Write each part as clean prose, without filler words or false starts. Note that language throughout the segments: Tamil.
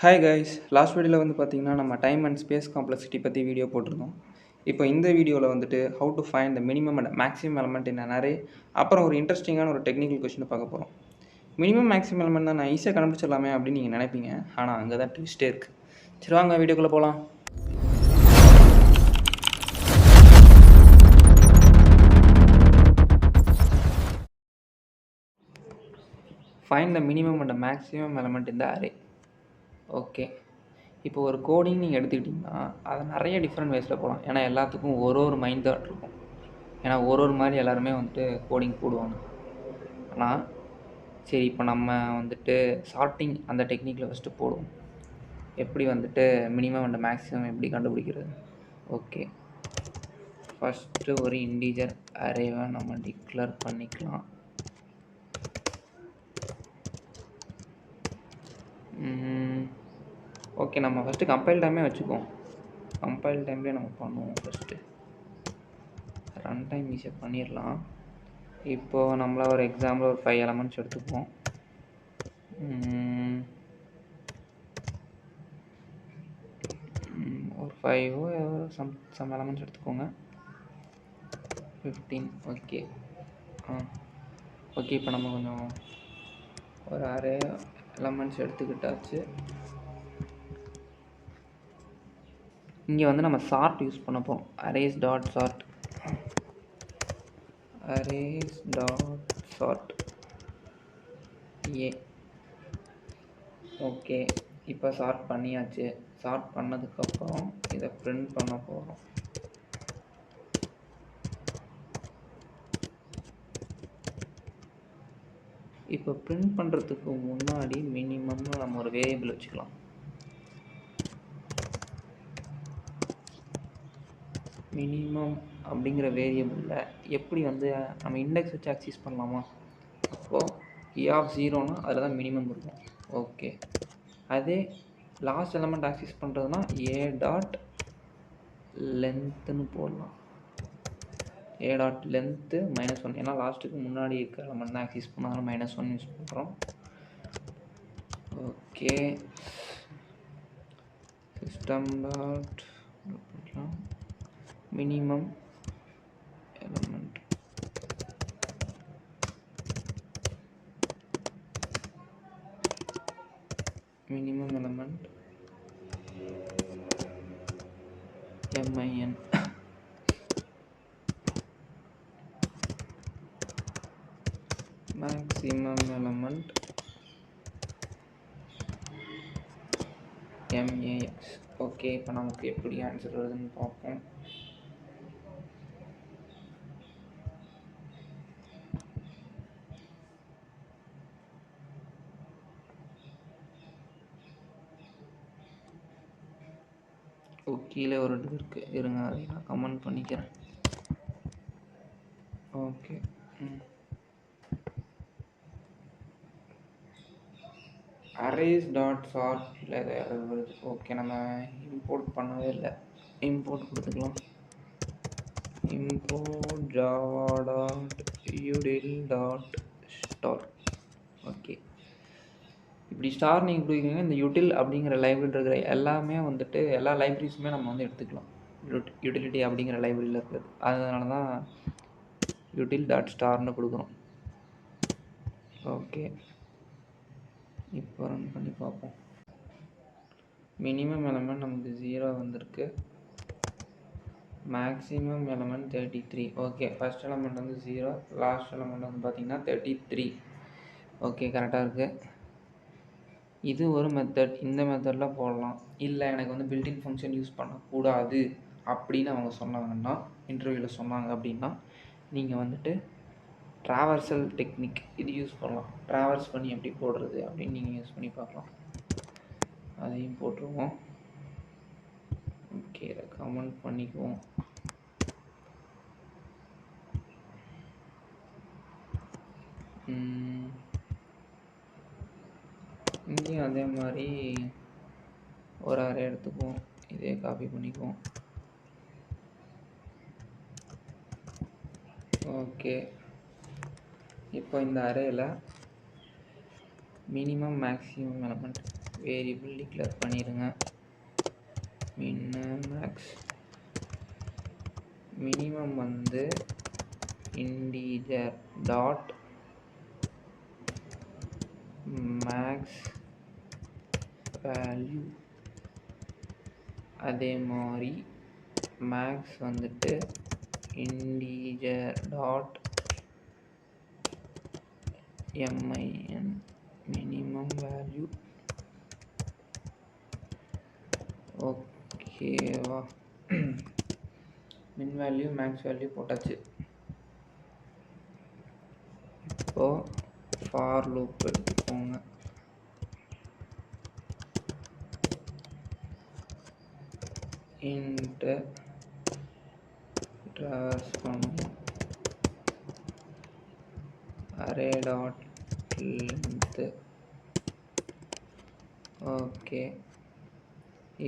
ஹாய் கைஸ், லாஸ்ட் வீடியோவில் பார்த்தீங்கன்னா நம்ம டைம் அண்ட் ஸ்பேஸ் காம்ப்ளெக்சிட்டி பற்றி வீடியோ போட்டிருந்தோம். இப்போ இந்த வீடியோவில் வந்துட்டு how to find the minimum and maximum element in array, அப்புறம் ஒரு இன்ட்ரெஸ்டிங்கான ஒரு டெக்னிக்கல் கொஸ்டினை பார்க்க போகிறோம். மினிமம் மேக்ஸிமம் எலமெண்ட் தான் நான் ஈஸியாக கண்டுபிடிச்சிடலாமே அப்படின்னு நீங்கள் நினைப்பீங்க. ஆனால் அங்கே தான் ட்விஸ்டே இருக்குது. சரி வாங்க வீடியோக்குள்ளே போகலாம். Find the minimum and maximum element இந்த அரே. ஓகே, இப்போ ஒரு கோடிங் நீங்கள் எடுத்துக்கிட்டிங்கன்னா அதை நிறைய டிஃப்ரெண்ட் வேஸில் போகலாம். ஏன்னா எல்லாத்துக்கும் ஒரு மைண்ட் தாட் இருக்கும். ஏன்னா ஒரு மாதிரி எல்லாருமே வந்துட்டு கோடிங் போடுவாங்க. ஆனால் சரி, இப்போ நம்ம வந்துட்டு சார்ட்டிங் அந்த டெக்னிக்கில் ஃபஸ்ட்டு போடுவோம். எப்படி வந்துட்டு மினிமம் அண்ட் மேக்ஸிமம் எப்படி கண்டுபிடிக்கிறது. ஓகே, ஃபஸ்ட்டு ஒரு இன்டீஜர் அரேவை நம்ம டிக்ளேர் பண்ணிக்கலாம். ஓகே, நம்ம ஃபஸ்ட்டு கம்பைல் டைமே வச்சுக்குவோம். கம்பைல் டைம்லேயே நம்ம பண்ணுவோம். ஃபஸ்ட்டு ரன் டைம் ஈஸியாக பண்ணிடலாம். இப்போது நம்மள ஒரு எக்ஸாம்பிள் ஒரு 5 எலமெண்ட்ஸ் எடுத்துக்குவோம். ஒரு 5 சம் எலமெண்ட்ஸ் எடுத்துக்கோங்க. 15. ஓகே ஓகே, இப்போ நம்ம கொஞ்சம் ஒரு அரே எலமெண்ட்ஸ் எடுத்துக்கிட்டாச்சு. இங்கே வந்து நம்ம சார்ட் யூஸ் பண்ண போகிறோம். அரேஸ் டாட் சார்ட் ஏ. ஓகே, இப்போ சார்ட் பண்ணியாச்சு. சார்ட் பண்ணதுக்கப்புறம் இதை பிரிண்ட் பண்ண போகிறோம். இப்போ பிரிண்ட் பண்ணுறதுக்கு முன்னாடி மினிமம்னு நம்ம ஒரு வேரியபிள் வச்சுக்கலாம். மினிமம் அப்படிங்கிற வேரியபிளில் எப்படி வந்து நம்ம இண்டெக்ஸ் வச்சு ஆக்சஸ் பண்ணலாமா? அப்போது E0னா அதில் தான் மினிமம் இருக்கும். ஓகே, அதே லாஸ்ட் எலமெண்ட் ஆக்சஸ் பண்ணுறதுனா ஏ டாட் லென்த்துன்னு போடலாம். ஏ டாட் லென்த்து -1, ஏன்னா லாஸ்ட்டுக்கு முன்னாடி இருக்கிற எலமெண்ட் தான் ஆக்சஸ் பண்ணாலும் -1 யூஸ் பண்ணுறோம். Okay, system dot minimum element min maximum element max. Okay, இப்போ நமக்கு எப்படி ஆன்சர் வருதுன்னு பார்ப்போம். கீழே ஒரு இது இருக்குது, இருங்க அதை நான் கமெண்ட் பண்ணிக்கிறேன். ஓகே, அரேஸ் டாட் சார்ட்டில் எதாவது வருது. ஓகே, நம்ம இம்போர்ட் பண்ணவே இல்லை. இம்போர்ட் கொடுத்துக்கலாம். import java dot util dot star. Okay, இப்படி ஸ்டார் நீங்கள் கொடுக்குறீங்க. இந்த யூட்டில் அப்படிங்கிற லைப்ரரி இருக்கிற எல்லாமே வந்துட்டு எல்லா லைப்ரரிஸுமே நம்ம வந்து எடுத்துக்கலாம். யூட்டிலிட்டி அப்படிங்கிற லைப்ரரியில் இருக்குது. அதனால தான் யூட்டில் டாட் ஸ்டார்னு கொடுக்குறோம். ஓகே, இப்போ ரன் பண்ணி பார்ப்போம். மினிமம் எலமெண்ட் நமக்கு 0 வந்திருக்கு. Maximum element 33. Okay, first element வந்து 0, லாஸ்ட் எலமெண்ட் வந்து பார்த்திங்கன்னா 33. ஓகே, கரெக்டாக இருக்குது. இது ஒரு மெத்தட். இந்த மெத்தடில் போடலாம். இல்லை எனக்கு வந்து பில்டின் ஃபங்க்ஷன் யூஸ் பண்ணக்கூடாது அப்படின்னு அவங்க சொன்னாங்கன்னா, இன்டர்வியூவில் சொன்னாங்க அப்படின்னா, நீங்கள் வந்துட்டு ட்ராவர்சல் டெக்னிக் இது யூஸ் பண்ணலாம். ட்ராவர்ஸ் பண்ணி எப்படி போடுறது அப்படின்னு நீங்கள் யூஸ் பண்ணி பார்க்கலாம். அதையும் போட்டுருவோம். ஓகே, இதை கமெண்ட் பண்ணிக்குவோம். இங்கேயும் அதே மாதிரி ஒரு அரே எடுத்துக்குவோம். இதே காப்பி பண்ணிக்குவோம். ஓகே, இப்போ இந்த அரேயில் minimum maximum element variable declare பண்ணிடுங்க. மேக்ஸ் மினிமம் வந்து இன்டீஜர் டாட் மேக்ஸ் வேல்யூ, அதே மாதிரி மேக்ஸ் வந்துட்டு integer dot min minimum value. ஓகேவா? மின் வேல்யூ மேக்ஸ் வேல்யூ போட்டாச்சு. இப்போ ஃபார் லூப் எடுத்துக்கோங்க. இன்ட் ட்ராவர்ஸ் பண்ணும் அரே டாட் லென்த். ஓகே,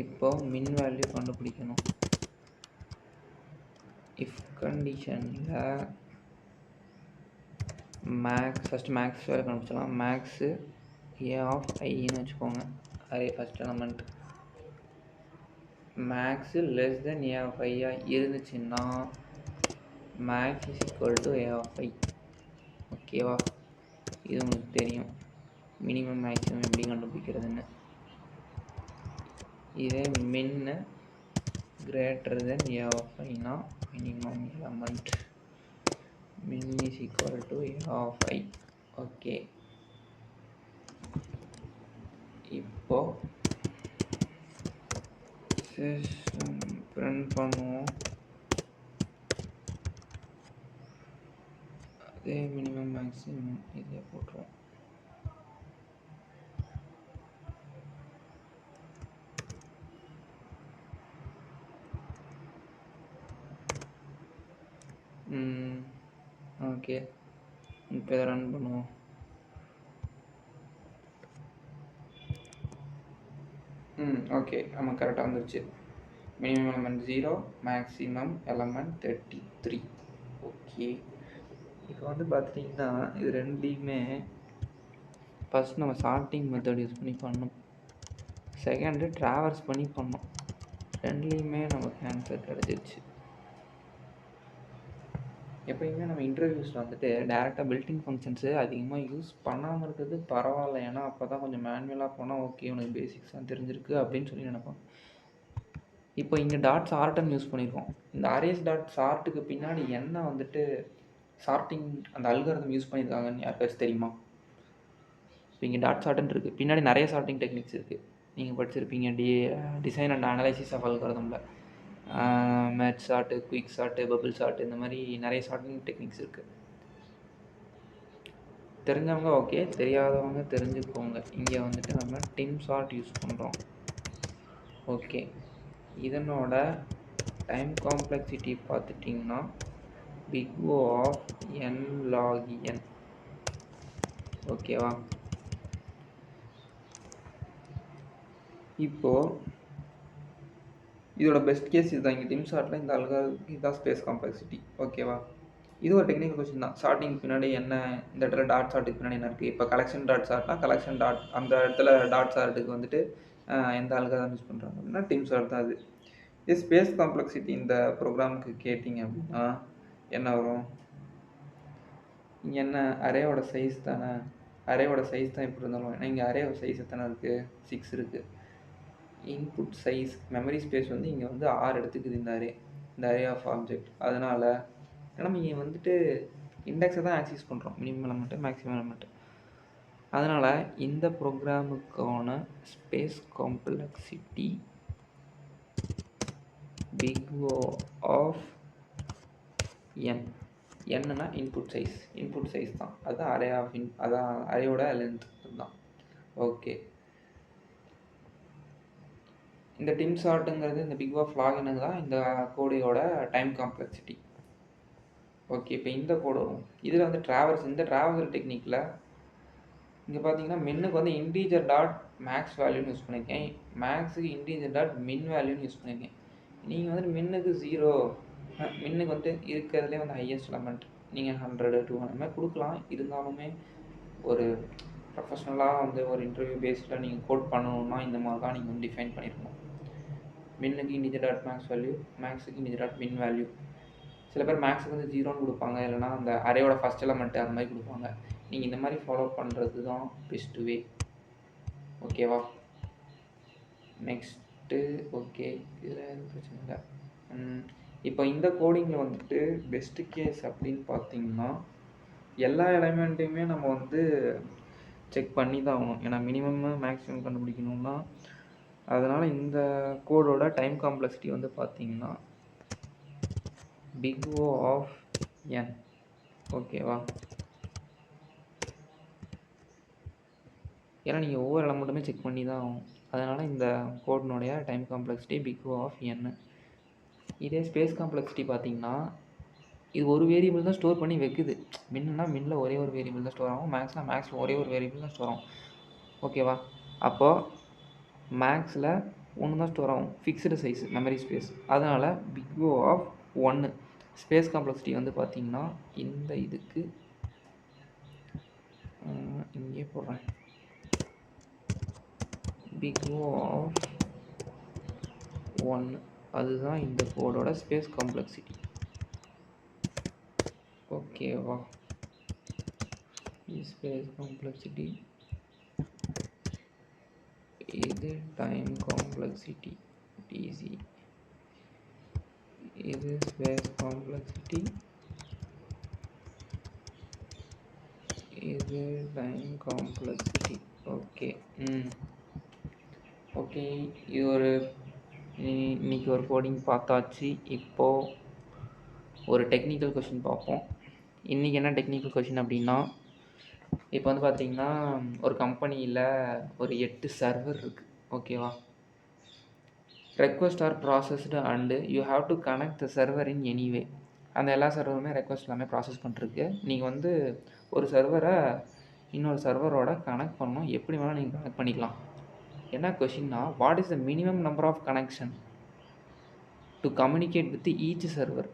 இப்போ மின் வேல்யூ கண்டுபிடிக்கணும். இஃப் கண்டிஷனில் மேக்ஸ் ஃபஸ்ட்டு மேக்ஸ் வேல்யூ கண்டுபிடிச்சலாம். மேக்ஸு ஏ ஆஃப் ஐன்னு வச்சுக்கோங்க. Array first element max less than A of ஐயாக இருந்துச்சுன்னா maths is equal to A of I. ஓகேவா? இது உங்களுக்கு தெரியும் மினிமம் மேக்ஸிமம் எப்படி கண்டுபிடிக்கிறதுன்னு. இதே min greater than A of ஐனா minimum element min is equal to a of I. Okay, இப்போ சிஸ்டம் பிரிண்ட் பண்ணுவோம். அதே மினிமம் மேக்ஸிமம் இதில் போட்டுருவோம். ஓகே, இப்போ இதை ரன் பண்ணுவோம். ஓகே, ஆமாம் கரெக்டாக வந்துருச்சு. Minimum element 0, maximum element 33. Okay, இப்போ வந்து பார்த்துட்டிங்கன்னா இது ரெண்டுலேயுமே ஃபஸ்ட் நம்ம சார்ட்டிங் மெத்தட் யூஸ் பண்ணி பண்ணோம். செகண்டு ட்ராவர்ஸ் பண்ணி பண்ணோம். ரெண்டுலேயுமே நமக்கு ஆன்சர் கிடச்சிருச்சு. எப்பயுமே நம்ம இன்டர்வியூஸில் வந்துட்டு டேரெக்டாக பில்டிங் ஃபங்க்ஷன்ஸு அதிகமாக யூஸ் பண்ணாமல் இருக்கிறது பரவாயில்ல. ஏன்னா அப்போ தான் கொஞ்சம் மேனுவலாக போனால் ஓகே உனக்கு பேசிக்ஸ்லாம் தெரிஞ்சிருக்கு அப்படின்னு சொல்லி நினைப்போம். இப்போ இங்கே டாட் சார்ட்டன் யூஸ் பண்ணியிருக்கோம். இந்த அரேஸ் டாட் சார்ட்டுக்கு பின்னாடி என்ன வந்துட்டு சார்ட்டிங் அந்த அல்காரிதம் யூஸ் பண்ணியிருக்காங்கன்னு யாருக்காச்சும் தெரியுமா? இப்போ இங்கே டாட் சார்ட்டன் இருக்குது, பின்னாடி நிறைய சார்ட்டிங் டெக்னிக்ஸ் இருக்குது. நீங்கள் படிச்சிருப்பீங்க டிசைன் அண்ட் அனலைசிஸ் ஆஃப் அல்காரிதமில் merge sort, quick sort, bubble sort, இந்த மாதிரி நிறைய சார்ட்டிங் டெக்னிக்ஸ் இருக்குது. தெரிஞ்சவங்க ஓகே, தெரியாதவங்க தெரிஞ்சுக்கோங்க. இங்கே வந்துட்டு நம்ம டிம் சார்ட் யூஸ் பண்ணுறோம். ஓகே, இதனோட டைம் காம்ப்ளெக்சிட்டி பார்த்துட்டிங்கன்னா big O of n log n. ஓகேவா? இப்போது இதோட பெஸ்ட் கேஸ் இதுதான். இங்கே டிம் சார்ட்டில் இந்த இதுதான் ஸ்பேஸ் காம்ப்ளெக்சிட்டி. ஓகேவா? இது ஒரு டெக்னிக்கல் கொஸ்டின் தான். சார்ட்டிங் பின்னாடி என்ன, இந்த இடத்துல டாட் சார்ட்டுக்கு பின்னாடி என்ன இருக்குது? இப்போ கலெக்ஷன் டாட் சார்ட்னா கலெக்ஷன் டாட் அந்த இடத்துல டாட் சார்ட்டுக்கு வந்துட்டு எந்த அல்காரிதம் யூஸ் பண்ணுறாங்க அப்படின்னா டிம் சார்ட் தான் அது. இது ஸ்பேஸ் காம்ப்ளெக்சிட்டி இந்த ப்ரோக்ராமுக்கு கேட்டிங்க அப்படின்னா என்ன வரும்? இங்கே என்ன அரேவோட சைஸ் தானே, அரேவோட சைஸ் தான் எப்படி இருந்தாலும். ஏன்னா இங்கே அரேவோட சைஸ் எத்தனை இருக்குது? 6 இருக்குது. இன்புட் சைஸ் மெமரி ஸ்பேஸ் வந்து இங்கே வந்து 6 எடுத்துக்குது இந்த அரே, இந்த அரே ஆஃப் ஆப்ஜெக்ட். அதனால் நம்ம இங்கே வந்துட்டு இண்டெக்ஸை தான் ஆக்சஸ் பண்ணுறோம், மினிமம் எலமெண்ட்டு மேக்ஸிமம் எலமெண்ட்டு. அதனால் இந்த ப்ரோக்ராமுக்கான space complexity big O of n. என்னன்னா இன்புட் சைஸ் தான். அதுதான் அரே ஆஃப் அதான் அரேயோட லென்த் அதுதான். ஓகே, இந்த டிம் சார்ட்டுங்கிறது இந்த பிக் ஆஃப் லாகினுக்கு தான் இந்த கோடியோட டைம் காம்ப்ளெக்சிட்டி. ஓகே, இப்போ இந்த கோடு வரும். இதில் வந்து இந்த ட்ராவர்ஸ் டெக்னிக்கில் இங்கே பார்த்தீங்கன்னா மின்னுக்கு வந்து இன்டீஜர் டாட் மேக்ஸ் வேல்யூன்னு யூஸ் பண்ணியிருக்கேன், மேக்ஸுக்கு இன்டீஜர் டாட் மின் வேல்யூன்னு யூஸ் பண்ணியிருக்கேன். நீங்கள் வந்துட்டு மின்னுக்கு 0, மின்னுக்கு வந்து இருக்கிறதுலே வந்து ஹையஸ்ட் எலமெண்ட் நீங்கள் 100, 200 மாதிரி கொடுக்கலாம். இருந்தாலுமே ஒரு ப்ரொஃபஷ்னலாக வந்து ஒரு இன்டர்வியூ பேஸில் நீங்கள் கோட் பண்ணணுன்னா இந்த மாதிரி தான் நீங்கள் வந்து டிஃபைன் பண்ணியிருக்கணும். மின்னுக்கு இன்டிஜர் டாட் மேக்ஸ் வேல்யூ, மேக்ஸுக்கு இன்டிஜர் டாட் மின் வேல்யூ. சில பேர் மேக்ஸுக்கு வந்து 0ன்னு கொடுப்பாங்க, இல்லைனா அந்த அரேயோட ஃபஸ்ட் எலமெண்ட்டு அந்த மாதிரி கொடுப்பாங்க. நீங்கள் இந்த மாதிரி ஃபாலோ பண்ணுறது தான் பெஸ்ட்டு வே. ஓகேவா? நெக்ஸ்ட்டு ஓகே, இதில் எதுவும் பிரச்சனை இல்லை. இப்போ இந்த கோடிங்கில் வந்துட்டு பெஸ்ட்டு கேஸ் அப்படின்னு பார்த்தீங்கன்னா எல்லா எலமெண்ட்டையுமே நம்ம வந்து செக் பண்ணி தான் ஆகணும். ஏன்னா மினிமம் மேக்ஸிமம் கண்டுபிடிக்கணும்னா அதனால் இந்த கோடோட டைம் காம்ப்ளெக்சிட்டி வந்து பார்த்தீங்கன்னா பிக் ஓ ஆஃப் என். ஓகேவா? ஏன்னா நீங்கள் ஒவ்வொரு எலமெண்ட்டுமே செக் பண்ணி தான் ஆகும். அதனால் இந்த கோடினுடைய time complexity big O of n. இதே ஸ்பேஸ் காம்ப்ளெக்சிட்டி பார்த்தீங்கன்னா இது ஒரு வேரியபிள் தான் ஸ்டோர் பண்ணி வைக்குது. மின்னா மின்னில் ஒரே ஒரு வேரியபிள் தான் ஸ்டோர் ஆகும், மேக்ஸ்னால் மேக்ஸில் ஒரே ஒரு வேரியபிள் தான் ஸ்டோர் ஆகும். ஓகேவா? அப்போது மேக்ஸில் ஒன்று தான் ஸ்டோர் ஆகும், ஃபிக்ஸ்டு சைஸ் மெமரி ஸ்பேஸ். அதனால் big O of 1. Space complexity வந்து பார்த்திங்கன்னா இந்த இதுக்கு இங்கே போடுறேன், பிக் ஓ ஆஃப் 1. அதுதான் இந்த கோடோட ஸ்பேஸ் காம்ப்ளெக்சிட்டி. ஓகேவா? ஸ்பேஸ் காம்ப்ளெக்சிட்டி, இது டைம் காம்ப்ளெக்சிட்டி டிசி, இது ஸ்பேஸ் காம்ப்ளெக்சிட்டி, இது டைம் காம்ப்ளெக்சிட்டி. ஓகே. ஓகே, இது ஒரு இன்னைக்கு ஒரு கோடிங் பார்த்தாச்சு. இப்போது ஒரு டெக்னிக்கல் கொஷின் பார்ப்போம். இன்றைக்கி என்ன டெக்னிக்கல் கொஷின் அப்படின்னா, இப்போ வந்து பார்த்திங்கன்னா ஒரு கம்பெனியில் ஒரு 8 சர்வர் இருக்குது. ஓகேவா? Request are processed and you have to connect the server in anyway. அந்த எல்லா சர்வருமே ரெக்வஸ்ட் எல்லாமே ப்ராசஸ் பண்ணிருக்கு. நீங்கள் வந்து ஒரு சர்வரை இன்னொரு சர்வரோட கனெக்ட் பண்ணணும். எப்படி வேணால் நீங்கள் கனெக்ட் பண்ணிக்கலாம். என்ன கொஷின்னா, what is the minimum number of connection to communicate with each server?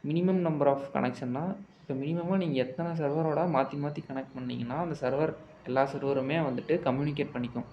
Minimum number of கனெக்ஷன்னா, இப்போ மினிமமாக நீங்கள் எத்தனை சர்வரோட மாற்றி மாற்றி கனெக்ட் பண்ணிங்கன்னா அந்த சர்வர் எல்லா சர்வருமே வந்துட்டு கம்யூனிகேட் பண்ணிக்கும்,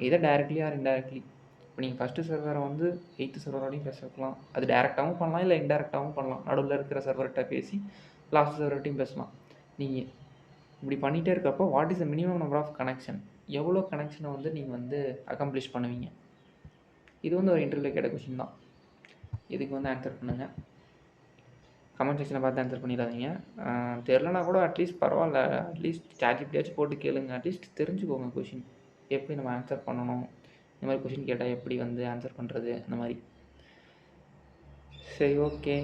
இதை டைரக்ட்லி ஆர் இன்டைரக்ட்லி. இப்போ நீங்கள் ஃபஸ்ட்டு சர்வரை வந்து 8th சர்வரோடையும் பேசலாம், அது டேரெக்டாகவும் பண்ணலாம், இல்லை இன்டெரக்டாகவும் பண்ணலாம். நடுவில் இருக்கிற சர்வர்கிட்ட பேசி லாஸ்ட் சர்வர்கிட்டையும் பேசலாம். நீங்கள் இப்படி பண்ணிகிட்டே இருக்கப்போ what is the minimum number of connection, எவ்வளோ கனெக்ஷனை வந்து நீங்கள் வந்து அக்கம்ப்ளிஷ் பண்ணுவீங்க? இது வந்து ஒரு இன்டர்வியூவில் கேட்ட கொஷின் தான். இதுக்கு வந்து ஆன்சர் பண்ணுங்கள். கமெண்ட் செக்ஷனில் பார்த்து ஆன்சர் பண்ணிடாதீங்க. தெரிலனா கூட அட்லீஸ்ட் பரவாயில்ல, அட்லீஸ்ட் சாட்ஜிபிட்டியாச்சும் போட்டு கேளுங்க. அட்லீஸ்ட் தெரிஞ்சுக்கோங்க கொஷின் எப்படி நம்ம ஆன்சர் பண்ணணும், இந்த மாதிரி கொஷின் கேட்டால் எப்படி வந்து ஆன்சர் பண்ணுறது, அந்த மாதிரி. சரி, ஓகே,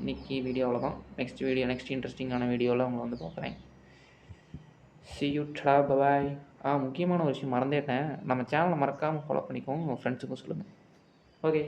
இன்றைக்கி வீடியோ அவ்வளோதான். நெக்ஸ்ட் இன்ட்ரெஸ்டிங்கான வீடியோவில் உங்களை வந்து பார்க்குறேன். see you, bye. முக்கியமான ஒரு விஷயம் மறந்துட்டேன், நம்ம சேனலை மறக்காமல் ஃபாலோ பண்ணிக்கோங்க, உங்கள் ஃப்ரெண்ட்ஸுக்கும் சொல்லுங்கள். ஓகே.